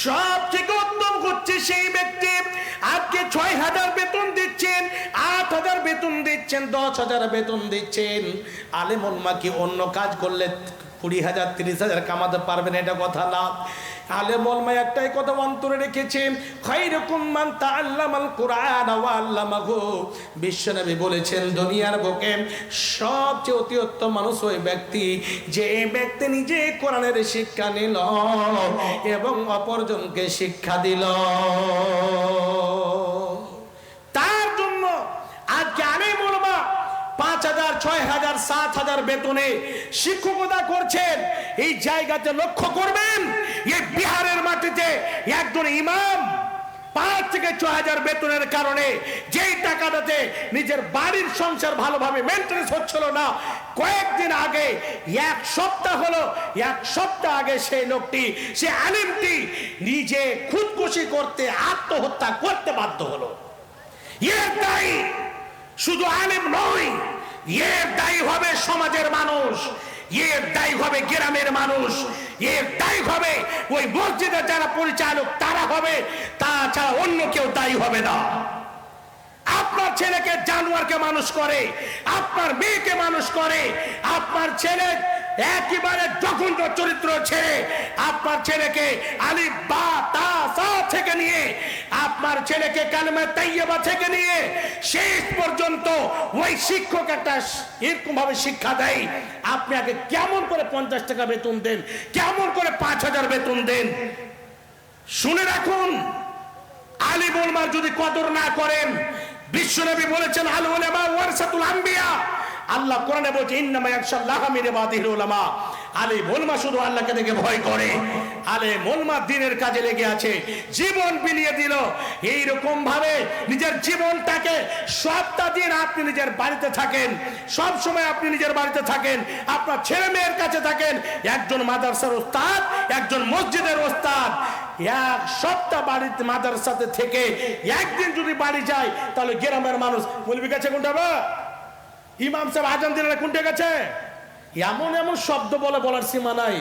সব থেকে উত্তম হচ্ছে সেই ব্যক্তি আজকে ৬,০০০ বেতন দিচ্ছেন, ৮,০০০ বেতন দিচ্ছেন, ১০,০০০ বেতন দিচ্ছেন। আলেম ওলামা কি অন্য কাজ করলে ২০,০০০ ৩০,০০০ কামাতে পারবেন? এটা কথা না। আলেম ওলামা একটাই কথা অন্তরে রেখেছে, খায়রুকুম মান তাআল্লামাল কুরআন ওয়া আল্লামাহু। বিশ্বনবী বলেছেন দুনিয়ার বুকে সবচেয়ে অতি উত্তম মানুষ ওই ব্যক্তি যে ব্যক্তি নিজে কোরআনের শিক্ষা নিল এবং অপরজনকে শিক্ষা দিল। তার জন্য আজকে আলেম ওলামা ৫,০০০, ৬,০০০, ৭,০০০ বেতনে শিক্ষকতা করছেন। এই জায়গাতে লক্ষ্য করবেন, এই বিহারের মাটিতে একজন ইমাম ৫ থেকে ৬,০০০ বেতনের কারণে যেই টাকাটাতে নিজের বাড়ির সংসার ভালোভাবে মেনটেন্স হচ্ছিল না, কয়েকদিন আগে, এক সপ্তাহ আগে সেই লোকটি, সে আলিমটি নিজে খুদকুশি করতে, আত্মহত্যা করতে বাধ্য হলো। এর দায়ী শুধু আলেম নয়, এর দায়ী হবে সমাজের মানুষ, এর দায়ী হবে গ্রামের মানুষ, এর দায়ী হবে ওই মসজিদের যারা পরিচালক তারা হবে, তাছাড়া অন্য কেউ দায়ী হবে না। আপনার ছেলেকে জানোয়ারকে মানুষ করে, আপনার মেয়েকে মানুষ করে, আপনার ছেলে একেবারে জঘন্য চরিত্র ছেড়ে আপনার ছেলেকে আলিফ বা তা সা থেকে নিয়ে, আপনার ছেলেকে কালেমা তাইয়্যিবা থেকে নিয়ে শেষ পর্যন্ত ওই শিক্ষক একটা এরকম ভাবে শিক্ষা দেয়, আপনি আগে কেমন করে ৫০ টাকা বেতন দেন, কেমন করে ৫,০০০ বেতন দেন? শুনে রাখুন, আলিম ওলামার যদি কদর না করেন, বিশ্বনবী বলেছেন আল উলামা ওয়ারাসাতুল আম্বিয়া, আল্লাহ কোরআনে বলছে ইন্নামা ইয়াখশাল্লাহা মিন ইবাদিহিল উলামা। আলিম ওলামা শুধু আল্লাহকে দেখে ভয় করে। আলিম ওলামা দ্বীনের কাজে লেগে আছে, জীবন বিলিয়ে দিল। এই রকম ভাবে নিজের জীবনটাকে সবটা দিন আপনি নিজের বাড়িতে থাকেন, সব সময় আপনি নিজের বাড়িতে থাকেন, আপনার ছেলে মেয়ের কাছে থাকেন। একজন মাদ্রাসার ওস্তাদ, একজন মসজিদের ওস্তাদ, এক সপ্তাহ বাড়িতে মাদ্রাসাতে থেকে একদিন যদি বাড়ি যায়, তাহলে গ্রামের মানুষ বলবি গেছে কোনটা বা ইমাম সাহেব আজান দিলেন কোনটা গেছে, এমন এমন শব্দ বলার সীমা নাই।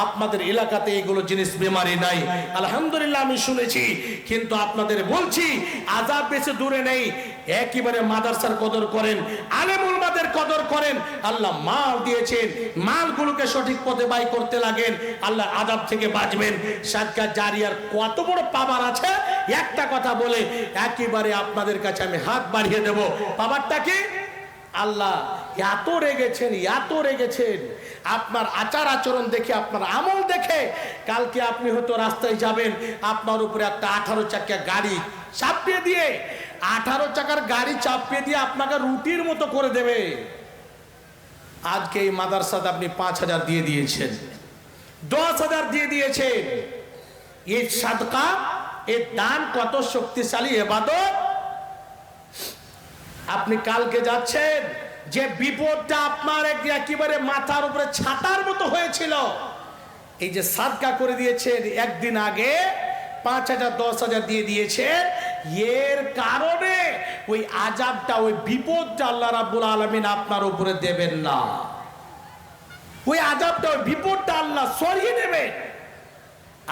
আপনাদের এলাকাতে এগুলো জিনিস বেমারি নাই, আলহামদুলিল্লাহ আমি শুনেছি। কিন্তু আপনাদের বলছি আযাব বেশি দূরে নেই। একেবারে মাদ্রাসার কদর করেন, আলেম ওলামাদের কদর করেন। আল্লাহ মাল দিয়েছেন, মালগুলোকে সঠিক পথে ব্যয় করতে লাগেন, আল্লাহ আযাব থেকে বাঁচবেন। সাদকা জারিয়ার কত বড় পাওয়ার আছে, একটা কথা বলে একেবারে আপনাদের কাছে আমি হাত বাড়িয়ে দেব। পাওয়ারটা কি? আল্লাহ এত রেগেছেন আপনার আচার আচরণ দেখে, আপনার আমল দেখে। কালকে আপনি হয়তো রাস্তায় যাবেন, আপনার উপরে একটা 18 চাকা গাড়ি চাপিয়ে দিয়ে, 18 চাকার গাড়ি চাপিয়ে দিয়ে আপনাকে রুটির মতো করে দেবে। আজকে এই মাদ্রাসাতে আপনি ৫,০০০ দিয়ে দিয়েছেন, ১০,০০০ দিয়ে দিয়েছেন। এই সাদকা, এই দান কত শক্তিশালী ইবাদত। আপনি কালকে যাচ্ছেন, যে বিপদটা আপনার একেবারে মাথার উপরে ছাতার মতো হয়েছিল, এই যে সাদকা করে দিয়েছেন, একদিন আগে ৫,০০০ ১০,০০০ দিয়ে দিয়েছেন, এর কারণে ওই আযাবটা, ওই বিপদটা আল্লাহ রাব্বুল আলামিন আপনার উপরে দেবেন না। ওই আযাবটা, ওই বিপদটা আল্লাহ সরিয়ে নেবেন।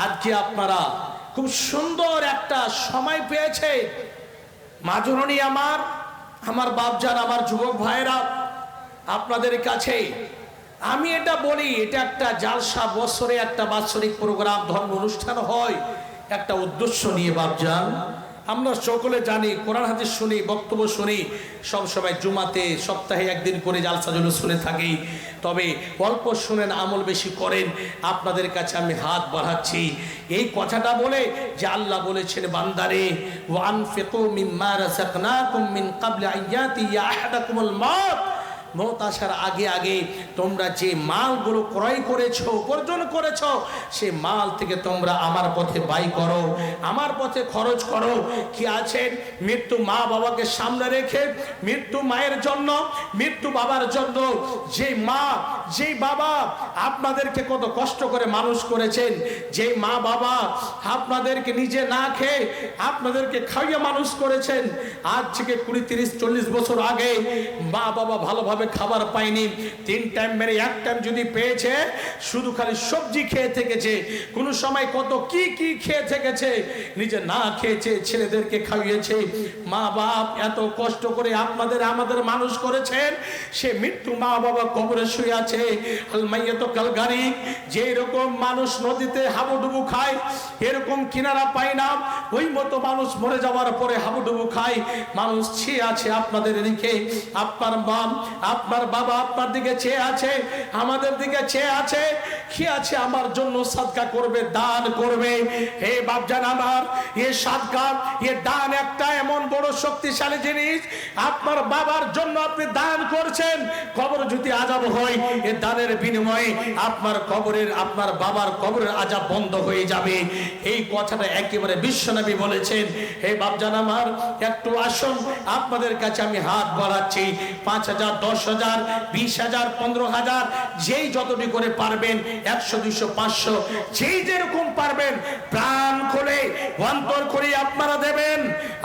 আজকে আপনারা খুব সুন্দর একটা সময় পেয়েছে। মা জননী আমার বাপজান, আমার যুবক ভাইরা, আপনাদের কাছে আমি এটা বলি, এটা একটা জালসা, বছরে একটা বাৎসরিক প্রোগ্রাম, ধর্ম অনুষ্ঠান হয় একটা উদ্দেশ্য নিয়ে। বাপজান, আমরা সকলে জানি, কোরআন হাদিস শুনি, বক্তব্য শুনি, সব সময় জুমাতে সপ্তাহে একদিন করে জালসা জুলুস শুনে থাকি। তবে অল্প শুনেন, আমল বেশি করেন। আপনাদের কাছে আমি হাত বাড়াচ্ছি এই কথাটা বলে যে আল্লাহ বলেছেন, বান্দারে ওয়ানফিকু মিম্মা রাযাকনাকুম মিন ক্বাবলি আইয়াতি আহাদাকুমুল মাউত, মওত আসার আগে আগে তোমরা যে মালগুলো ক্রয় করেছো, উপার্জন করেছো, সে মাল থেকে তোমরা আমার পথে ব্যয় করো, আমার পথে খরচ করো। কি আছেন, মৃত্যু মা বাবাকে সামনে রেখে, মৃত্যু মায়ের জন্য, মৃত্যু বাবার জন্য, যে মা যেই বাবা আপনাদেরকে কত কষ্ট করে মানুষ করেছেন, যে মা বাবা আপনাদেরকে নিজে না খেয়ে আপনাদেরকে খাইয়ে মানুষ করেছেন, আজ থেকে 20, 30, 40 বছর আগে মা বাবা ভালোভাবে ভালোভাবে খাবার পায়নি, 3 টাইম মেরে 1 টাইম যদি পেয়েছে, শুধু খালি সবজি খেয়ে থেকেছে, কোনো সময় কত কি কি খেয়ে থেকেছে, নিজে না খেয়েছে, ছেলেদেরকে খাইয়েছে। মা বাপ এত কষ্ট করে আপনাদের আমাদের মানুষ করেছেন, সে মৃত্যু মা বাবা কবরে শুয়ে আছে। আল মাইয়াতু কাল গারিক, যে রকম মানুষ নদীতে হাবুডুবু খায়, এরকম কিনারা পায় না, ওই মতো মানুষ মরে যাওয়ার পরে হাবুডুবু খায়। মানুষ চেয়ে আছে আপনাদের দিকে, আপনার মা আপনার বাবা আপনার দিকে চেয়ে আছে, আমাদের দিকে চেয়ে আছে, কি আছে আমার জন্য সাদকা করবে, দান করবে। হে বাপজান আমার, এ সাদকা, এ দান একটা এমন বড় শক্তিশালী জিনিস। আপনার বাবার জন্য আপনি দান করছেন, কবর যদি আযাব হয়, এ দানের বিনিময়ে আপনার কবরের, আপনার বাবার কবরের আযাব বন্ধ হয়ে যাবে। এই কথাটা একেবারে বিশ্বনবী বলেছেন। হে বাপজান আমার, একটু আসুন, আপনাদের কাছে আমি হাত বাড়াচ্ছি। 5,000, 10,000, 20,000, 15,000, যেই যতটি করে পারবেন, 100, 200, 500, যেই যেরকম পারবেন, প্রাণ খুলে অন্তর করে আপনারা দেবেন।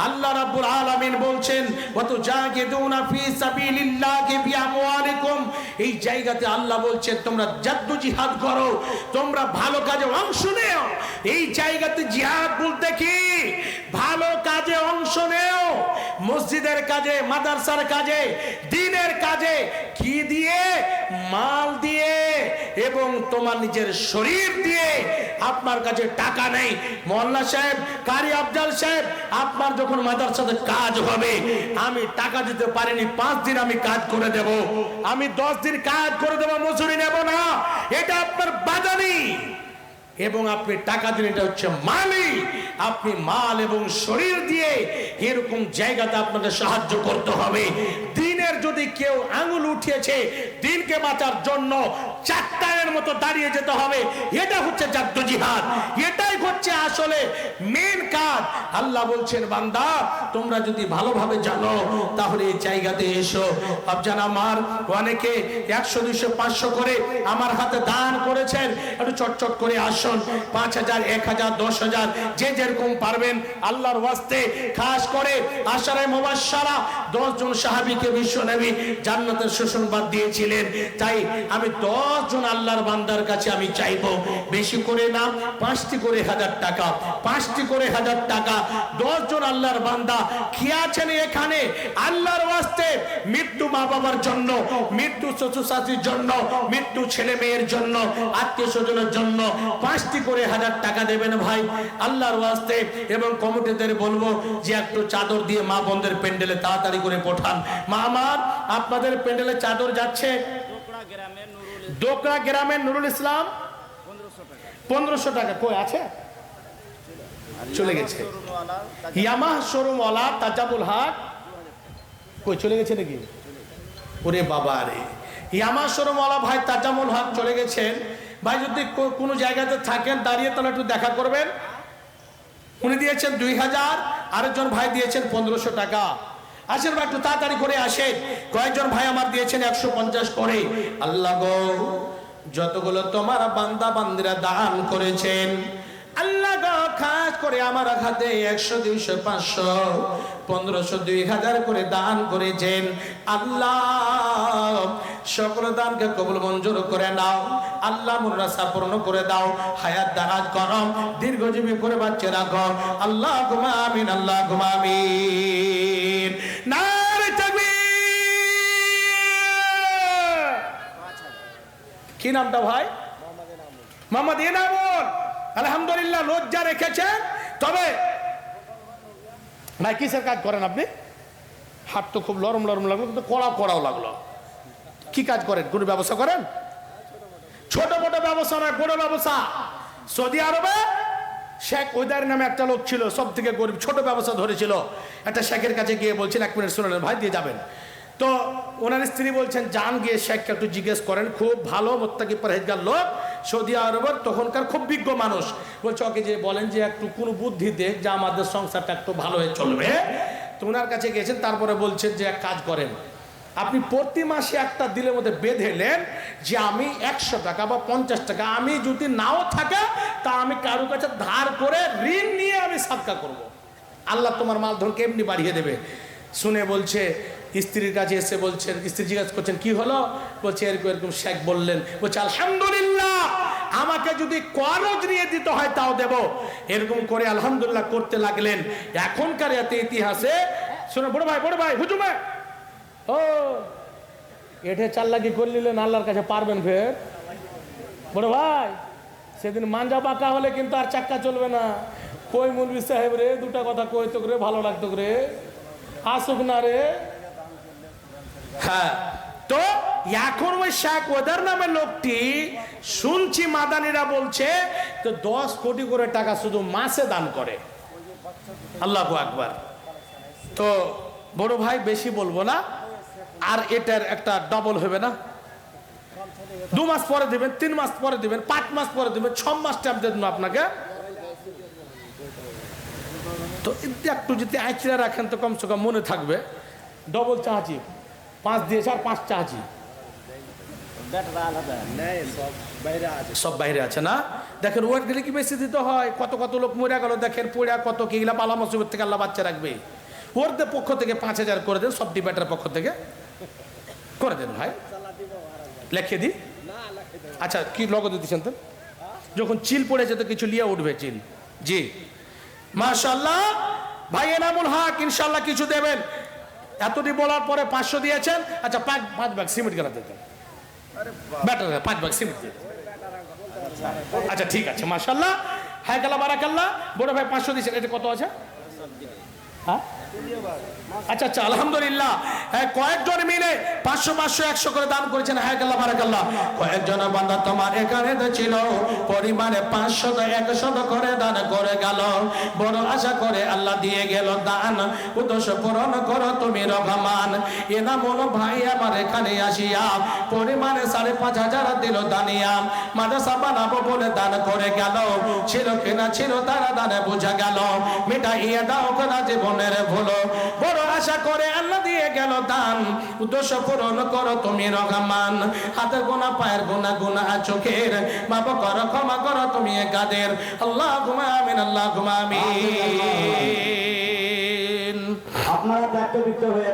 আল্লাহ রাব্বুল আলামিন বলছেন, ওয়াতুজাহিদুনা ফি সাবিলিল্লাহি বিআমওয়ালিকুম। এই জায়গাতে আল্লাহ বলছেন তোমরা জাদ্দু জিহাদ করো, তোমরা ভালো কাজে অংশ নেও। এই জায়গাতে জিহাদ বলতে কি? ভালো কাজে অংশ নেও, মসজিদের কাজে, মাদ্রাসার কাজে, দ্বীনের কাজে। কি দিয়ে? মাল দিয়ে এবং তোমার নিজের শরীর দিয়ে। আপনার কাছে টাকা নেই, মোল্লা সাহেব, কারি আফজাল সাহেব, আপনার যখন মাদ্রাসাতে কাজ হবে, আমি টাকা দিতে পারিনি, 5 দিন আমি কাজ করে দেব, আমি 10 দিন কাজ করে দেব, মজুরি নেব না, এটা আপনার বাদানি। এবং আপনি টাকা দিন, এটা হচ্ছে মালি। আপনি মাল এবং শরীর দিয়ে এরকম জায়গাতে আপনাকে সাহায্য করতে হবে। দিনের যদি কেউ আঙুল উঠিয়েছে, দিনকে বাঁচার জন্য 4 টাইমের মতো দাঁড়িয়ে যেতে হবে। এটা হচ্ছে জাদ্দু জিহাদ, এটাই হচ্ছে আসলে মেন কাজ। আল্লাহ বলছেন, বান্দা তোমরা যদি ভালোভাবে জানো তাহলে এই জায়গাতে এসো। আফজান আমার, অনেকে 100, 200, 500 করে আমার হাতে দান করেছেন, একটু চটচট করে আসুন। 5,000, 1,000, 10,000, যে যেরকম পারবেন আল্লাহর ওয়াস্তে। খাস করে আশারায়ে মুবাশশারা 10 জন সাহাবীকে বিশ্বনবী জান্নাতের সুসংবাদ দিয়েছিলেন। তাই আমি 10 জন আল্লাহর বান্দার কাছে আমি চাইবো, বেশি করে না, 5টি করে 1000 টাকা, 5টি করে 1000 টাকা। 10 জন আল্লাহর বান্দা কি আছেন এখানে আল্লাহর ওয়াস্তে, মৃত্যু মা বাবার জন্য, মৃত্যু শ্বশুর শাশুড়ির জন্য, মৃত্যু ছেলে মেয়ের জন্য, আত্মীয় স্বজনের জন্য 5টি করে 1000 টাকা দেবেন ভাই আল্লাহর ওয়াস্তে। এবং কমিটিদের বলবো যে একটু চাদর দিয়ে মা বোনদের প্যান্ডেলে তাড়াতাড়ি করে পাঠান। মা আমার, আপনাদের প্যান্ডেলে চাদর যাচ্ছে দোকরা গ্রামের নুরুল ইসলাম, 1500 টাকা। কই আছে? চলে গেছে। ইয়ামাহ শোরুম ওয়ালা তাজাবুল হক, কই চলে গেছে নাকি? ওরে বাবা রে, ইয়ামাহ শোরুম ওয়ালা ভাই তাজামুল হক চলে গেছেন। ভাই যদি কোনো জায়গাতে থাকেন দাঁড়িয়ে, তাহলে একটু দেখা করবেন। উনি দিয়েছেন 2000, আরেকজন ভাই দিয়েছেন 1500 টাকা। আসেন ভাই, একটু তাড়াতাড়ি করে আসেন। কয়েকজন ভাই আমার দিয়েছেন 150 করে। আল্লাহ গো, যতগুলো তোমার বান্দা বান্দিরা দান করেছেন, আল্লাহ গো, খাস করে আমার হাতে 100, 200, 500, 1500, 2000 করে দান করেছেন। আল্লাহ সকল দানকে কবুল মঞ্জুর করে নাও। আল্লাহ মুরাসা পূর্ণ করে দাও, হায়াত দারাজ করো, দীর্ঘজীবী করে বাঁচিয়ে রাখো। আল্লাহুম্মা আমিন, আল্লাহুম্মা আমিন। নারে তাকবীর। কি নামটা ভাই? মোহাম্মদ এনামুল। আলহামদুলিল্লাহ, লজ্জা রেখেছেন। তবে ভাই কিসের কাজ করেন আপনি? হাত তো খুব নরম নরম লাগলো, কিন্তু কড়াও লাগলো। কি কাজ করেন? কোনো ব্যবসা করেন? ছোট মোটো ব্যবসা নয়, বড় ব্যবসা। সৌদি আরবে শেখ ওইদার নামে একটা লোক ছিল, সব থেকে গরিব, ছোট ব্যবসা ধরেছিল। একটা শেখের কাছে গিয়ে বলছেন, 1 মিনিট শুনেন ভাই, দিয়ে যাবেন। তো ওনার স্ত্রী বলছেন, যান গিয়ে শেখকে একটু জিজ্ঞেস করেন, খুব ভালো মোত্তাকি পরহেজগার লোক, সৌদি আরবের তখনকার খুব বিজ্ঞ মানুষ। বলছে ওকে যে বলেন যে একটু কোনো বুদ্ধি দেখ যে আমাদের সংসারটা একটু ভালো হয়ে চলবে। তো ওনার কাছে গিয়েছেন, তারপরে বলছেন যে এক কাজ করেন, আপনি প্রতি মাসে একটা দিলের মধ্যে বেঁধে নেন যে আমি 100 টাকা বা 50 টাকা, আমি যদি নাও থাকে তা আমি কারো কাছে ধার করে ঋণ নিয়ে আমি সাদকা করব। আল্লাহ তোমার মালধনকে এমনি বাড়িয়ে দেবে। শুনে বলছে স্ত্রীর কাছে এসে বলছেন, স্ত্রী জিজ্ঞাসা করছেন কি হলো, বলছে এরকম এরকম শেখ বললেন। বলছে আলহামদুলিল্লাহ, আমাকে যদি করজ নিয়ে দিতে হয় তাও দেব। এরকম করে আলহামদুলিল্লাহ করতে লাগলেন। এখনকার এতে ইতিহাসে শোনো বড় ভাই হুজুমে ও এঠে চাল্লাকি করে নিলেন, আল্লাহর কাছে পারবেন ফের? বড় ভাই সেদিন মাঞ্জা পাকা হলে কিন্তু আর চাক্কা চলবে না। কই মৌলভী সাহেব রে, দুটা কথা কইতো রে, ভালো লাগতো রে, আসুক না রে। হ্যাঁ, তো এখন ওই শেখ ওদের নামে লোকটি শুনছি মাদানিরা বলছে তো 10 কোটি করে টাকা শুধু মাসে দান করে। আল্লাহু আকবার। তো বড় ভাই বেশি বলবো না, আর এটার একটা ডবল হবে না? 2 মাস পরে দিবেন, 3 মাস পরে দিবেন, 5 মাস পরে দিবেন, 6 মাস টাইম দেবেন আপনাকে। তো একটু যদি আইচড়া রাখেন তো কমসে কম মনে থাকবে। ডবল চাহাচি 5 দিয়েছে আর 5 চাহাচি সব বাইরে আছে না। দেখেন ওয়ার্ড গেলে কি বেশি দিতে হয়? কত কত লোক মরে গেল দেখেন, পড়া কত কি গেলা পালা মুসিবত থেকে আল্লাহ বাচ্চা রাখবে। ওয়ার্ডের পক্ষ থেকে 5000 করে দেন, সব ডিবেটার পক্ষ থেকে করে দেন ভাই, লেখে দিই। আচ্ছা কি লগদ দিচ্ছেন তো? যখন চিল পড়েছে তো কিছু লিয়ে উঠবে চিল। জি মাশাআল্লাহ ভাই এনামুল হক ইনশাআল্লাহ কিছু দেবেন। এতটি বলার পরে 500 দিয়েছেন। আচ্ছা 5 ব্যাগ সিমেন্ট গেলা দিতেন, ব্যাটার 5 ব্যাগ সিমেন্ট দিতেন। আচ্ছা ঠিক আছে মাশাআল্লাহ, হায় কাল্লা বারাকাল্লাহ। বড় ভাই 500 দিয়েছেন, এটা কত আছে? হ্যাঁ আচ্ছা আচ্ছা আলহামদুলিল্লাহ। কয়েকজন মিলে 500 500 100 করে দান করেছেন। হায় কাল্লা বারাকাল্লাহ। কয়েকজন বান্দা তোমার এখানে ছিল, পরিমাণে 500 100 করে দান করে গেল। বড় আশা করে আল্লাহ দিয়ে গেল দান, উদ্দেশ্য পূরণ করো তুমি রহমান। এনামুল ভাই আমার এখানে আসিয়া পরিমাণে 5,500 দিল দানিয়া, মাদ্রাসা বানাবো বলে দান করে গেল। ছিল কিনা ছিল তারা দানে বোঝা গেল, মিটাইয়া দাও কোনা জীবনের ভুলো। বড় আশা করে আল্লাহ দিয়ে গেল দান, উদ্দেশ্য পূরণ করো তুমি রহমান। হাতের গোনা পায়ের গোনা গোনা চোখের মাপ করো, ক্ষমা করো তুমি কাদের। আল্লাহুম্মা আমিন, আল্লাহুম্মা আমিন। আপনারা দায়িত্ব দিতে হয়ে